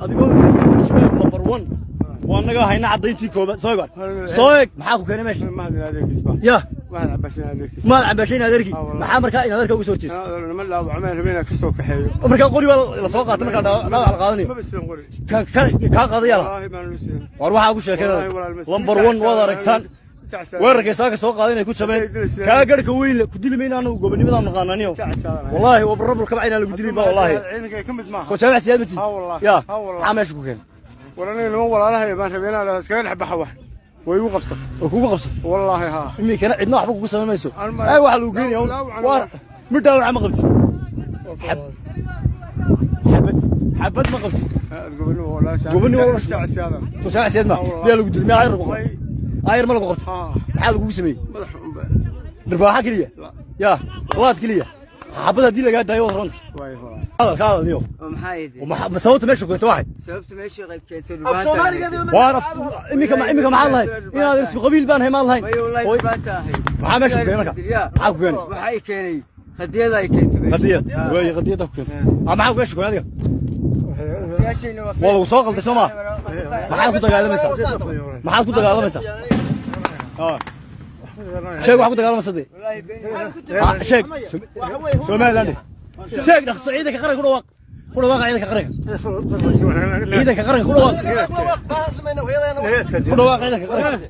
adigoo number 1 وأنا هاي نعطيتي كوبا سويق محاكو كنا ماشي يا ما عباشين هذيك محامر كائن هذيك وسوتيس ما لا وعمل بينا كسو كحيو مركا قولي ولا سوقات مركا لا على قاضي كان قاضي يلا وروح أقول شكله لمبر 1 وضركتان weerarka isaga soo qaaday inay ku jabeen ka garka wiil ku dilmeen aanu gobonimada maqaananiyo wallahi wa barabul ka bacina lagu dilay ba wallahi ciidanka kamid maaha ko jamac siyaadati ya xameesh ku keen warana loo walaalahay baan rabeena la iska dhax baxa wax way ugu qabsat kugu qabsat wallahi ha imi kana cidna waxba kugu sameeyso ay waxa lagu geeyay waa midda wax ma qabti حبت ما قبت gobonimo wala shacsiyadan to shacsiyaad ma biya lagu dilmay ayr ku ayr ma lagu qabto maxaa lagu sameeyay darbaaxa kaliya ya walaad kaliya xabada hadii laga daayo runti هذا هذا اليوم وما سويت ماشي كنت واحد سويت ماشي غير كنت وانا امك مع الله انا اسم قبيل بان هي مال هاي والله بانتا هي ما ماشي كينك معاك كين waxay keenay qadiyada ay keentay way qadiyada ku keentay معاك ماشي كين adiga والله soo qalday Soomaa maxaad ku dagaalamaysaa sheeg wax ku dagaalamaysaa sheeg Soomaaliland sheeg dhax Saciidka qaran ku dhawaaq ciidanka qaranka ciidanka qaranka ku dhawaaq ciidanka qaranka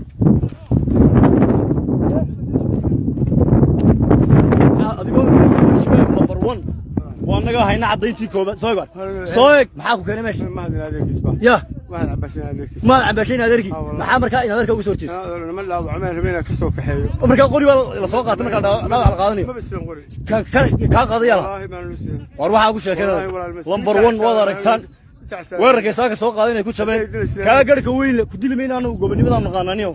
adigoo number 1 وأنا هاي نعطيتي كوبا سويق محاكو كنا ماشي يا ما عباشين هذيك محامر كائن هذيك وسوتيس ما لا وعمل بينا كسو كحيو مركا قولي ولا سوقات مركا لا على قاضي كان قاضي يلا وروح أقول شكله لمبر 1 وضركتان weerarka isaga soo qaaday inay ku jabeen ka garka wiil ku dilmeen aanu gobonimada maqaananiyo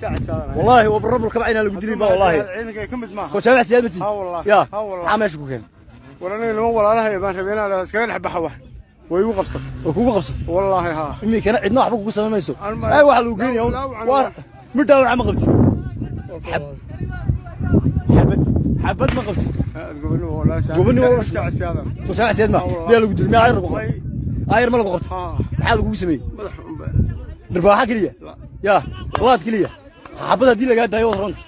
wallahi wa barabul ka bacina lagu dilay ba wallahi ciidanka kamid maaha ko jamac siyaadati ya xameesh ku keen warana loo walaalahay baan rabeena la iska dhax baxa wax way ugu qabsat kugu qabsat wallahi ha imi kana cidna waxba kugu sameeyso ay waxa lagu geeyay waa midda wax ma qabti حبت ما قبت gobonimo wala shacsiyadan to shacsiyaad ma biya lagu dilmay ayr ma lagu qabto maxaa lagu sameeyay darbaaxa kaliya ya walaad kaliya xabada hadii laga daayo runti